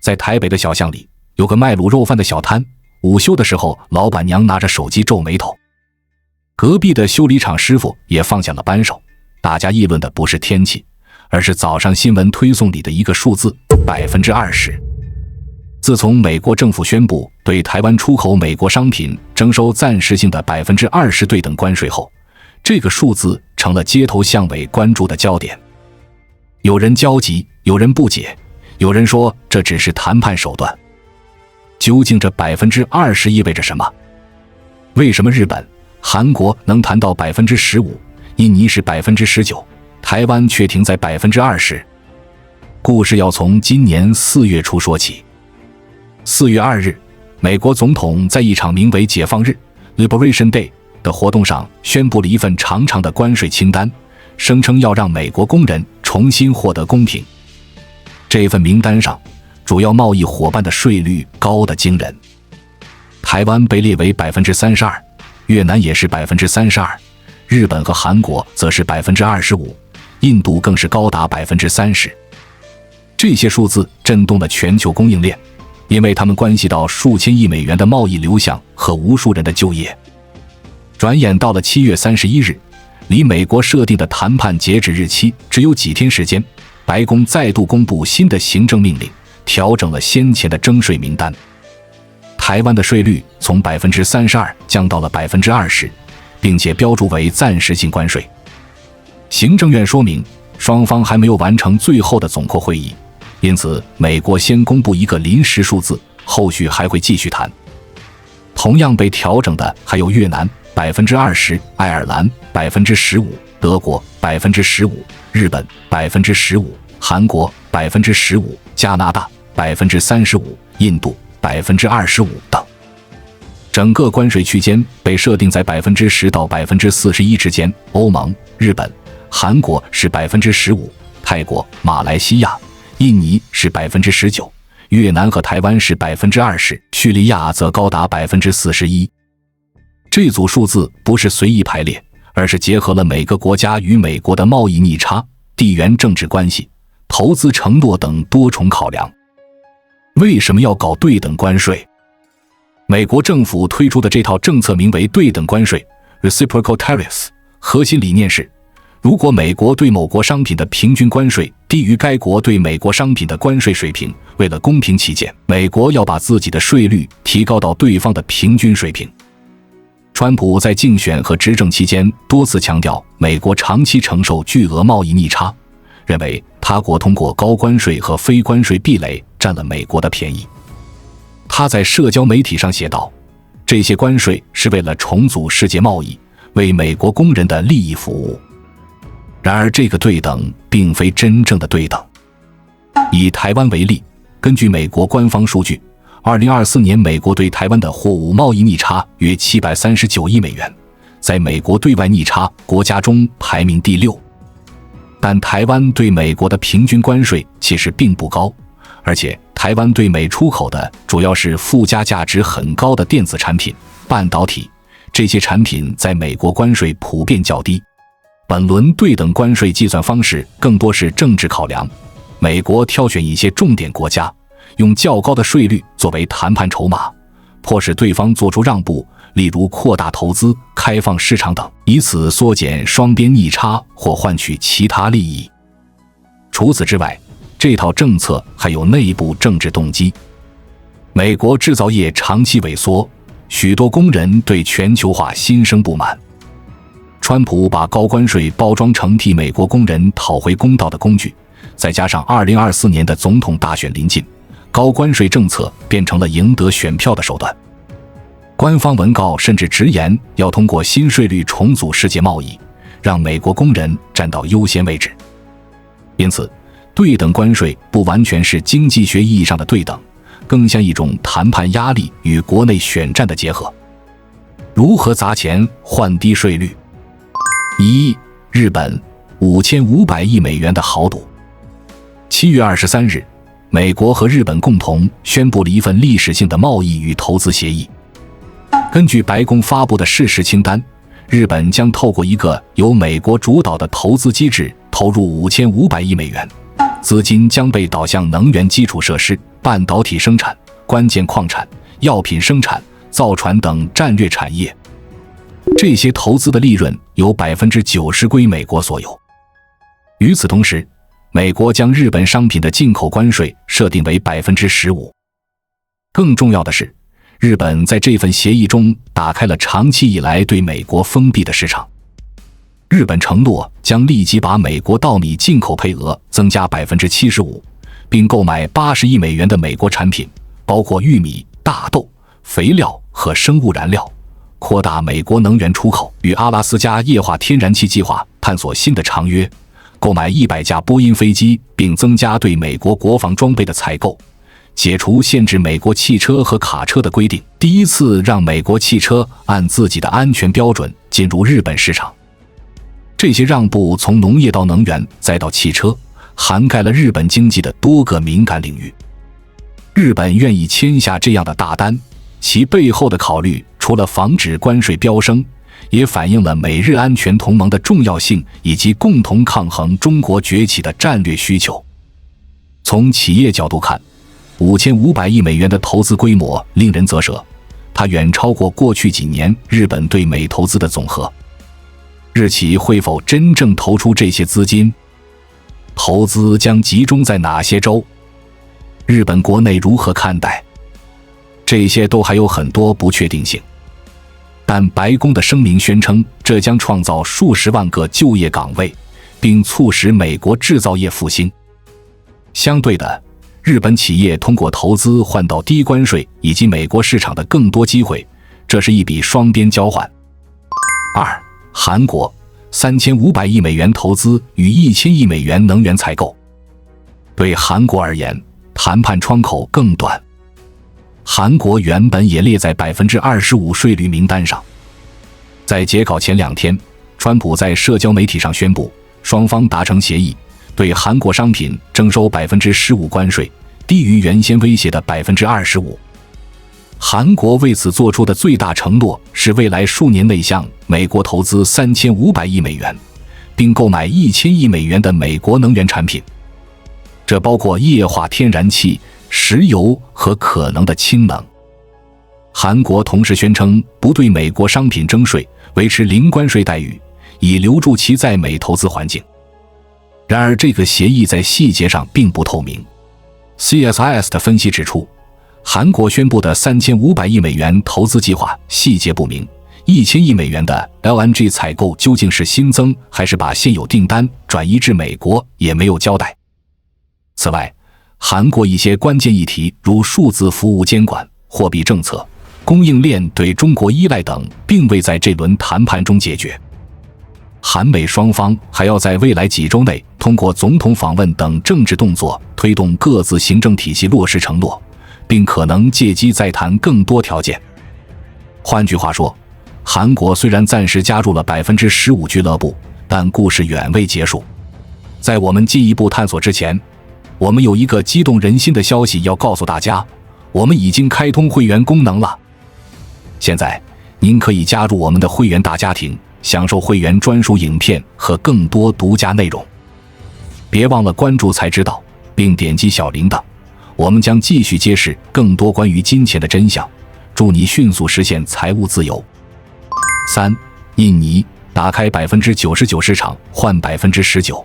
在台北的小巷里，有个卖卤肉饭的小摊，午休的时候，老板娘拿着手机皱眉头。隔壁的修理厂师傅也放下了扳手，大家议论的不是天气，而是早上新闻推送里的一个数字：20%。自从美国政府宣布对台湾出口美国商品征收暂时性的20%对等关税后，这个数字成了街头巷尾关注的焦点。有人焦急，有人不解，有人说这只是谈判手段。究竟这20%意味着什么？为什么日本、韩国能谈到15%，印尼是19%，台湾却停在20%？故事要从今年4月初说起。4月2日，美国总统在一场名为解放日 Liberation Day 的活动上宣布了一份长长的关税清单，声称要让美国工人重新获得公平。这份名单上主要贸易伙伴的税率高得惊人，台湾被列为32%，越南也是32%，日本和韩国则是25%，印度更是高达30%。这些数字震动了全球供应链，因为它们关系到数千亿美元的贸易流向和无数人的就业。转眼到了7月31日，离美国设定的谈判截止日期只有几天时间，白宫再度公布新的行政命令，调整了先前的征税名单。台湾的税率从32%降到了20%，并且标注为暂时性关税。行政院说明，双方还没有完成最后的总括会议，因此美国先公布一个临时数字，后续还会继续谈。同样被调整的还有越南20%，爱尔兰15%，德国15%，日本15%，韩国15%，加拿大35%，印度25%等。整个关税区间被设定在10%到41%之间。欧盟、日本、韩国是15%，泰国、马来西亚、印尼是19%，越南和台湾是20%，叙利亚则高达41%。这组数字不是随意排列，而是结合了每个国家与美国的贸易逆差、地缘政治关系、投资承诺等多重考量。为什么要搞对等关税？美国政府推出的这套政策名为对等关税 Reciprocal Tariffs， 核心理念是，如果美国对某国商品的平均关税低于该国对美国商品的关税水平，为了公平起见，美国要把自己的税率提高到对方的平均水平。川普在竞选和执政期间多次强调美国长期承受巨额贸易逆差，认为他国通过高关税和非关税壁垒占了美国的便宜。他在社交媒体上写道，这些关税是为了重组世界贸易，为美国工人的利益服务。然而这个对等并非真正的对等。以台湾为例，根据美国官方数据，2024年美国对台湾的货物贸易逆差约739亿美元，在美国对外逆差国家中排名第6。但台湾对美国的平均关税其实并不高，而且台湾对美出口的主要是附加价值很高的电子产品、半导体，这些产品在美国关税普遍较低。本轮对等关税计算方式更多是政治考量，美国挑选一些重点国家，用较高的税率作为谈判筹码，迫使对方做出让步，例如扩大投资、开放市场等，以此缩减双边逆差或换取其他利益。除此之外，这套政策还有内部政治动机。美国制造业长期萎缩，许多工人对全球化心生不满。川普把高关税包装成替美国工人讨回公道的工具，再加上2024年的总统大选临近，高关税政策变成了赢得选票的手段。官方文告甚至直言要通过新税率重组世界贸易，让美国工人占到优先位置。因此，对等关税不完全是经济学意义上的对等，更像一种谈判压力与国内选战的结合。如何砸钱换低税率？1. 日本5500亿美元的豪赌。7月23日，美国和日本共同宣布了一份历史性的贸易与投资协议。根据白宫发布的事实清单，日本将透过一个由美国主导的投资机制投入5500亿美元，资金将被导向能源基础设施、半导体生产、关键矿产、药品生产、造船等战略产业。这些投资的利润有 90% 归美国所有。与此同时，美国将日本商品的进口关税设定为 15%。更重要的是，日本在这份协议中打开了长期以来对美国封闭的市场。日本承诺将立即把美国稻米进口配额增加 75%， 并购买80亿美元的美国产品，包括玉米、大豆、肥料和生物燃料，扩大美国能源出口，与阿拉斯加液化天然气计划探索新的长约，购买100架波音飞机，并增加对美国国防装备的采购，解除限制美国汽车和卡车的规定，第一次让美国汽车按自己的安全标准进入日本市场。这些让步从农业到能源再到汽车，涵盖了日本经济的多个敏感领域。日本愿意签下这样的大单，其背后的考虑除了防止关税飙升，也反映了美日安全同盟的重要性以及共同抗衡中国崛起的战略需求。从企业角度看，5500亿美元的投资规模令人啧舌，它远超过过去几年日本对美投资的总和。日企会否真正投出这些资金？投资将集中在哪些州？日本国内如何看待？这些都还有很多不确定性。但白宫的声明宣称，这将创造数十万个就业岗位，并促使美国制造业复兴。相对的，日本企业通过投资换到低关税以及美国市场的更多机会，这是一笔双边交换。2. 韩国3500亿美元投资与1000亿美元能源采购。对韩国而言，谈判窗口更短。韩国原本也列在 25% 税率名单上。在截稿前2天，川普在社交媒体上宣布，双方达成协议，对韩国商品征收 15% 关税，低于原先威胁的 25%。韩国为此做出的最大承诺是未来数年内向美国投资3500亿美元，并购买1000亿美元的美国能源产品。这包括液化天然气、石油和可能的氢能。韩国同时宣称不对美国商品征税，维持零关税待遇，以留住其在美投资环境。然而，这个协议在细节上并不透明。CSIS 的分析指出，韩国宣布的3500亿美元投资计划细节不明，1000亿美元的 LNG 采购究竟是新增还是把现有订单转移至美国，也没有交代。此外，韩国一些关键议题如数字服务监管、货币政策、供应链对中国依赖等，并未在这轮谈判中解决。韩美双方还要在未来几周内通过总统访问等政治动作，推动各自行政体系落实承诺，并可能借机再谈更多条件。换句话说，韩国虽然暂时加入了 15% 俱乐部，但故事远未结束。在我们进一步探索之前，我们有一个激动人心的消息要告诉大家，我们已经开通会员功能了。现在您可以加入我们的会员大家庭，享受会员专属影片和更多独家内容。别忘了关注才知道，并点击小铃铛，我们将继续揭示更多关于金钱的真相，祝你迅速实现财务自由。3. 印尼打开 99% 市场换 19%。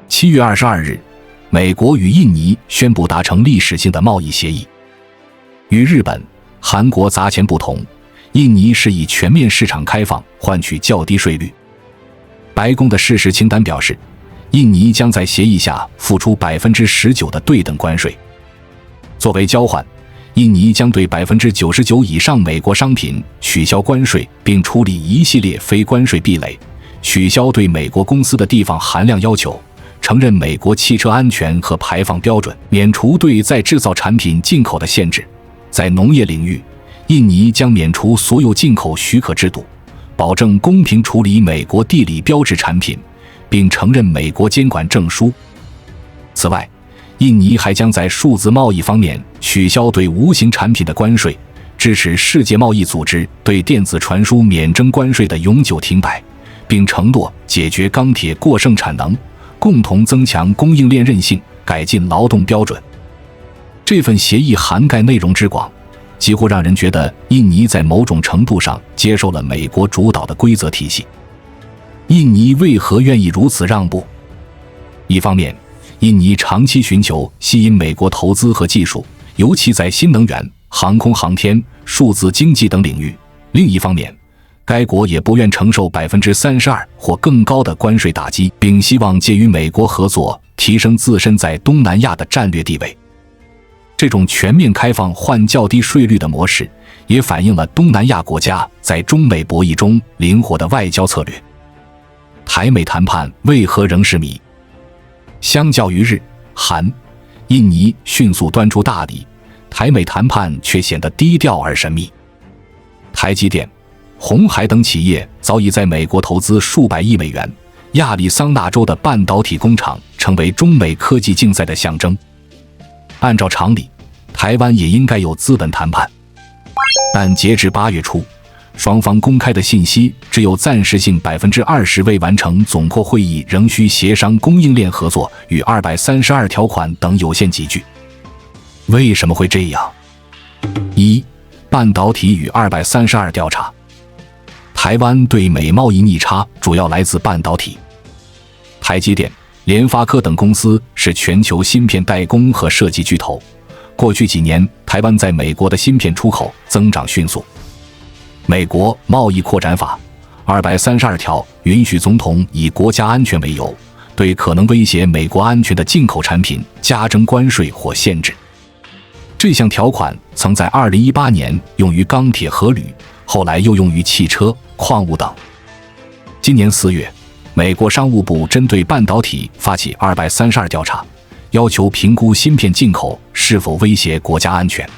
7月22日，美国与印尼宣布达成历史性的贸易协议。与日本、韩国砸钱不同，印尼是以全面市场开放换取较低税率。白宫的事实清单表示，印尼将在协议下付出 19% 的对等关税。作为交换，印尼将对 99% 以上美国商品取消关税，并处理一系列非关税壁垒，取消对美国公司的地方含量要求，承认美国汽车安全和排放标准，免除对再制造产品进口的限制。在农业领域，印尼将免除所有进口许可制度，保证公平处理美国地理标志产品，并承认美国监管证书。此外，印尼还将在数字贸易方面取消对无形产品的关税，支持世界贸易组织对电子传输免征关税的永久停摆，并承诺解决钢铁过剩产能、共同增强供应链韧性，改进劳动标准。这份协议涵盖内容之广，几乎让人觉得印尼在某种程度上接受了美国主导的规则体系。印尼为何愿意如此让步？一方面，印尼长期寻求吸引美国投资和技术，尤其在新能源、航空航天、数字经济等领域；另一方面，该国也不愿承受 32% 或更高的关税打击，并希望借与美国合作提升自身在东南亚的战略地位。这种全面开放换较低税率的模式，也反映了东南亚国家在中美博弈中灵活的外交策略。台美谈判为何仍是谜？相较于日、韩、印尼迅速端出大礼，台美谈判却显得低调而神秘。台积电、鸿海等企业早已在美国投资数百亿美元，亚利桑那州的半导体工厂成为中美科技竞赛的象征。按照常理，台湾也应该有资本谈判，但截至8月初，双方公开的信息只有暂时性 20% 未完成总括会议仍需协商供应链合作与232条款等有限几句。为什么会这样？一、半导体与232调查。台湾对美贸易逆差主要来自半导体。台积电、联发科等公司是全球芯片代工和设计巨头，过去几年台湾在美国的芯片出口增长迅速。美国贸易扩展法232条允许总统以国家安全为由，对可能威胁美国安全的进口产品加征关税或限制。这项条款曾在2018年用于钢铁和铝，后来又用于汽车、矿物等。今年4月，美国商务部针对半导体发起232调查，要求评估芯片进口是否威胁国家安全。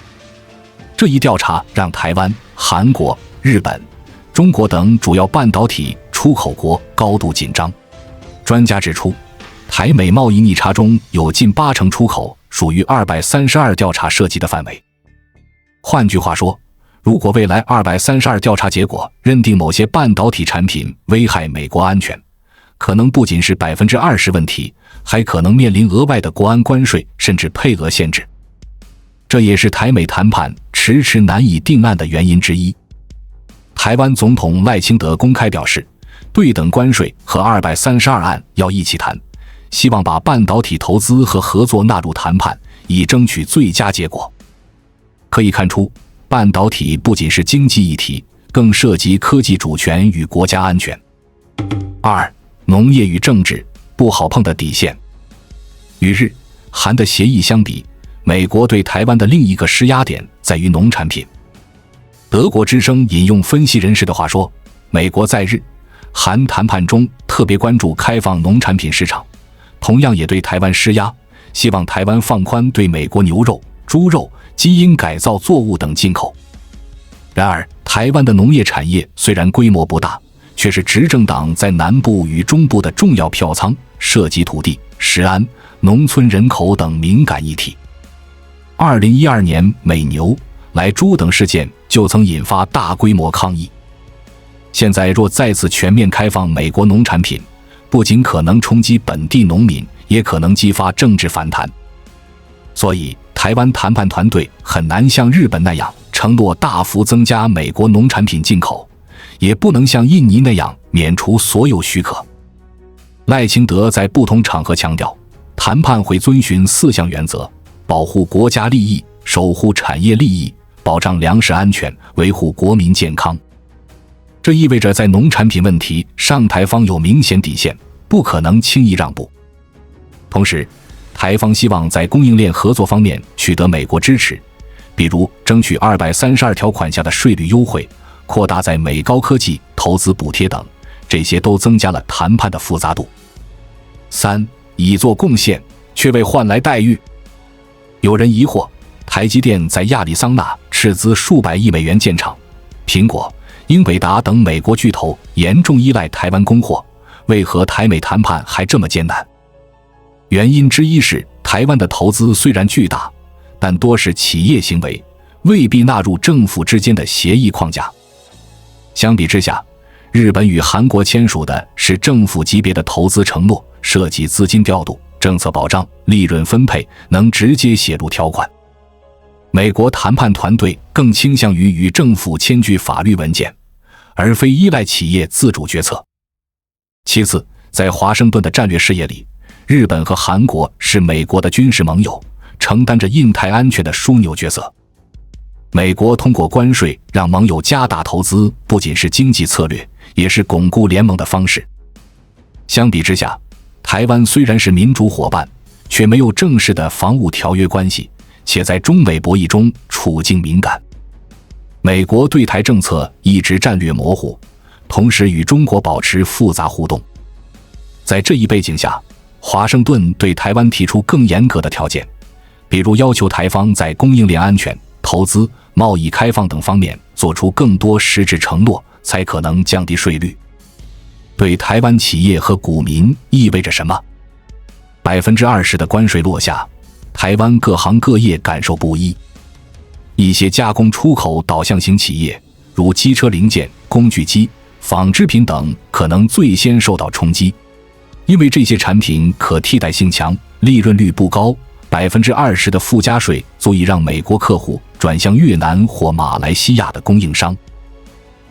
这一调查让台湾、韩国、日本、中国等主要半导体出口国高度紧张。专家指出，台美贸易逆差中有近80%出口属于232调查涉及的范围。换句话说，如果未来232调查结果认定某些半导体产品危害美国安全，可能不仅是 20% 问题，还可能面临额外的国安关税甚至配额限制。这也是台美谈判迟迟难以定案的原因之一。台湾总统赖清德公开表示，对等关税和232案要一起谈，希望把半导体投资和合作纳入谈判，以争取最佳结果。可以看出，半导体不仅是经济议题，更涉及科技主权与国家安全。二、农业与政治不好碰的底线。与日、韩的协议相比，美国对台湾的另一个施压点在于农产品。德国之声引用分析人士的话说，美国在日、韩谈判中特别关注开放农产品市场，同样也对台湾施压，希望台湾放宽对美国牛肉、猪肉、基因改造作物等进口。然而，台湾的农业产业虽然规模不大，却是执政党在南部与中部的重要票仓，涉及土地、食安、农村人口等敏感议题。2012年美牛、莱猪等事件就曾引发大规模抗议。现在若再次全面开放美国农产品，不仅可能冲击本地农民，也可能激发政治反弹。所以，台湾谈判团队很难像日本那样承诺大幅增加美国农产品进口，也不能像印尼那样免除所有许可。赖清德在不同场合强调，谈判会遵循4项原则：保护国家利益、守护产业利益、保障粮食安全、维护国民健康。这意味着在农产品问题上，台方有明显底线，不可能轻易让步。同时，台方希望在供应链合作方面取得美国支持，比如争取232条款下的税率优惠，扩大在美高科技投资补贴等，这些都增加了谈判的复杂度。3、已做贡献，却未换来待遇。有人疑惑，台积电在亚利桑那斥资数百亿美元建厂，苹果、英伟达等美国巨头严重依赖台湾供货，为何台美谈判还这么艰难？原因之一是，台湾的投资虽然巨大，但多是企业行为，未必纳入政府之间的协议框架。相比之下，日本与韩国签署的是政府级别的投资承诺，涉及资金调度、政策保障、利润分配，能直接写入条款。美国谈判团队更倾向于与政府签具法律文件，而非依赖企业自主决策。其次，在华盛顿的战略视野里，日本和韩国是美国的军事盟友，承担着印太安全的枢纽角色。美国通过关税让盟友加大投资，不仅是经济策略，也是巩固联盟的方式。相比之下，台湾虽然是民主伙伴，却没有正式的防务条约关系，且在中美博弈中处境敏感。美国对台政策一直战略模糊，同时与中国保持复杂互动。在这一背景下，华盛顿对台湾提出更严格的条件，比如要求台方在供应链安全、投资、贸易开放等方面做出更多实质承诺，才可能降低税率。对台湾企业和股民意味着什么？20%的关税落下，台湾各行各业感受不一。一些加工出口导向型企业，如机车零件、工具机、纺织品等，可能最先受到冲击。因为这些产品可替代性强，利润率不高，20%的附加税足以让美国客户转向越南或马来西亚的供应商。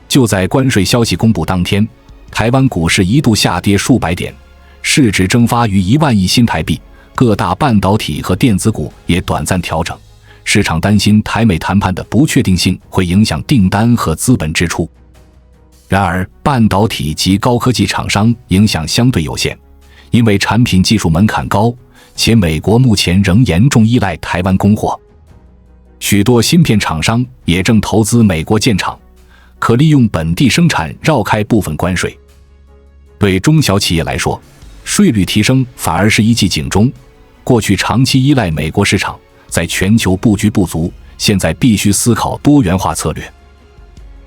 就在关税消息公布当天，台湾股市一度下跌数百点，市值蒸发逾1万亿新台币，各大半导体和电子股也短暂调整。市场担心台美谈判的不确定性会影响订单和资本支出。然而，半导体及高科技厂商影响相对有限，因为产品技术门槛高，且美国目前仍严重依赖台湾供货。许多芯片厂商也正投资美国建厂，可利用本地生产绕开部分关税。对中小企业来说，税率提升反而是一记警钟。过去长期依赖美国市场，在全球布局不足，现在必须思考多元化策略。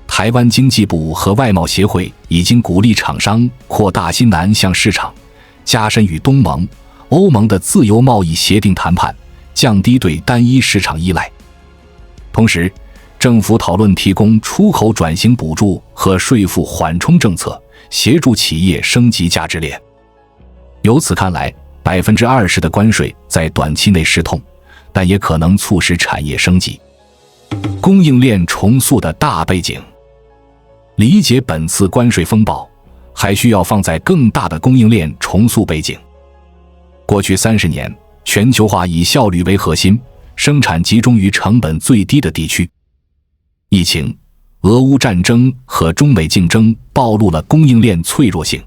台湾经济部和外贸协会已经鼓励厂商扩大新南向市场，加深与东盟、欧盟的自由贸易协定谈判，降低对单一市场依赖。同时，政府讨论提供出口转型补助和税负缓冲政策，协助企业升级价值链。由此看来，20%的关税在短期内失痛，但也可能促使产业升级。供应链重塑的大背景，理解本次关税风暴，还需要放在更大的供应链重塑背景。过去30年，全球化以效率为核心，生产集中于成本最低的地区。疫情、俄乌战争和中美竞争暴露了供应链脆弱性。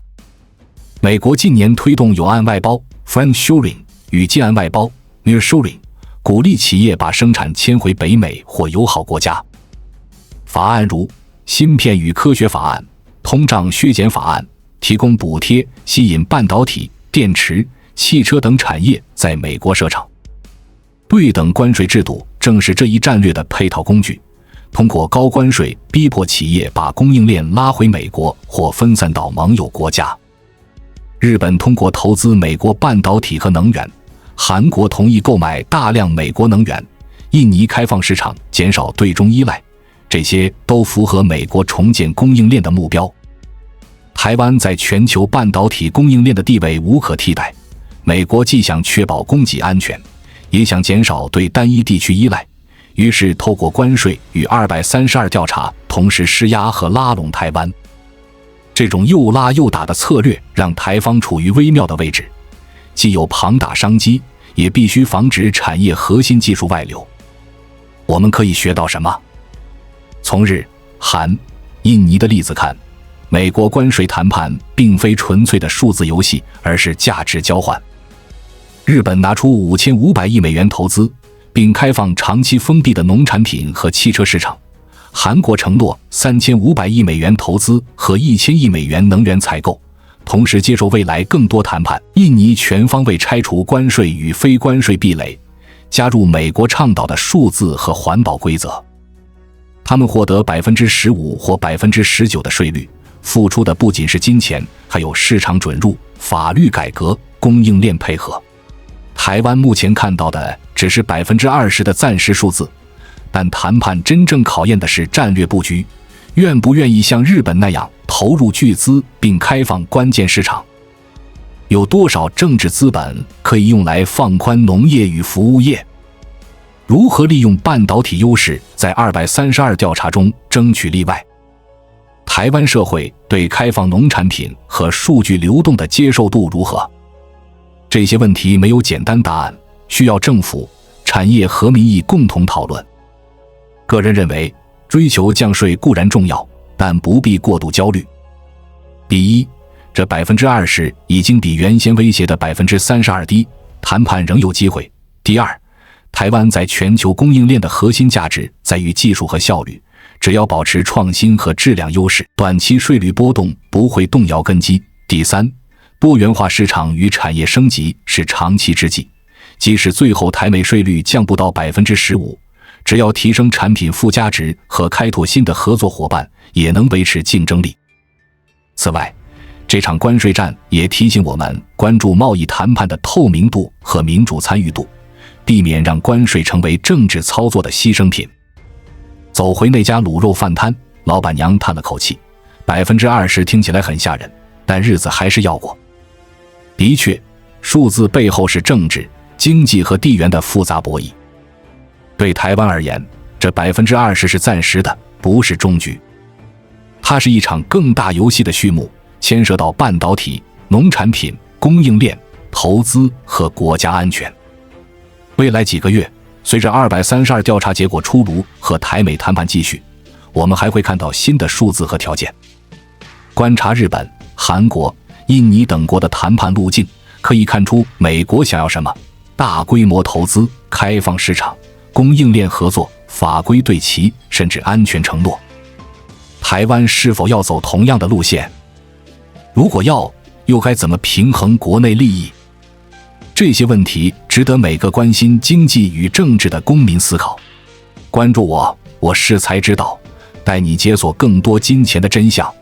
美国近年推动友岸外包 friendshoring 与近岸外包 nearshoring， 鼓励企业把生产迁回北美或友好国家。法案如芯片与科学法案、通胀削减法案，提供补贴，吸引半导体、电池、汽车等产业在美国设厂。对等关税制度正是这一战略的配套工具，通过高关税逼迫企业把供应链拉回美国或分散到盟友国家。日本通过投资美国半导体和能源，韩国同意购买大量美国能源，印尼开放市场，减少对中依赖，这些都符合美国重建供应链的目标。台湾在全球半导体供应链的地位无可替代，美国既想确保供给安全，也想减少对单一地区依赖，于是透过关税与232调查同时施压和拉拢台湾。这种又拉又打的策略让台方处于微妙的位置，既有庞大商机，也必须防止产业核心技术外流。我们可以学到什么？从日、韩、印尼的例子看，美国关税谈判并非纯粹的数字游戏，而是价值交换。日本拿出5500亿美元投资，并开放长期封闭的农产品和汽车市场。韩国承诺3500亿美元投资和1000亿美元能源采购，同时接受未来更多谈判。印尼全方位拆除关税与非关税壁垒，加入美国倡导的数字和环保规则。他们获得15%或19%的税率，付出的不仅是金钱，还有市场准入、法律改革、供应链配合。台湾目前看到的只是20%的暂时数字，但谈判真正考验的是战略布局，愿不愿意像日本那样投入巨资并开放关键市场。有多少政治资本可以用来放宽农业与服务业？如何利用半导体优势在232调查中争取例外？台湾社会对开放农产品和数据流动的接受度如何？这些问题没有简单答案，需要政府、产业和民意共同讨论。个人认为，追求降税固然重要，但不必过度焦虑。第一，这 20% 已经比原先威胁的 32% 低，谈判仍有机会。第二，台湾在全球供应链的核心价值在于技术和效率，只要保持创新和质量优势，短期税率波动不会动摇根基。第三，多元化市场与产业升级是长期之计，即使最后台美税率降不到 15%， 只要提升产品附加值和开拓新的合作伙伴，也能维持竞争力。此外，这场关税战也提醒我们关注贸易谈判的透明度和民主参与度，避免让关税成为政治操作的牺牲品。走回那家卤肉饭摊，老板娘叹了口气， 20% 听起来很吓人，但日子还是要过。的确，数字背后是政治、经济和地缘的复杂博弈。对台湾而言，这 20% 是暂时的，不是终局。它是一场更大游戏的序幕，牵涉到半导体、农产品、供应链、投资和国家安全。未来几个月，随着232调查结果出炉和台美谈判继续，我们还会看到新的数字和条件。观察日本、韩国、印尼等国的谈判路径，可以看出美国想要什么：大规模投资、开放市场、供应链合作、法规对齐，甚至安全承诺。台湾是否要走同样的路线？如果要，又该怎么平衡国内利益？这些问题值得每个关心经济与政治的公民思考。关注我，我是才知道，带你解锁更多金钱的真相。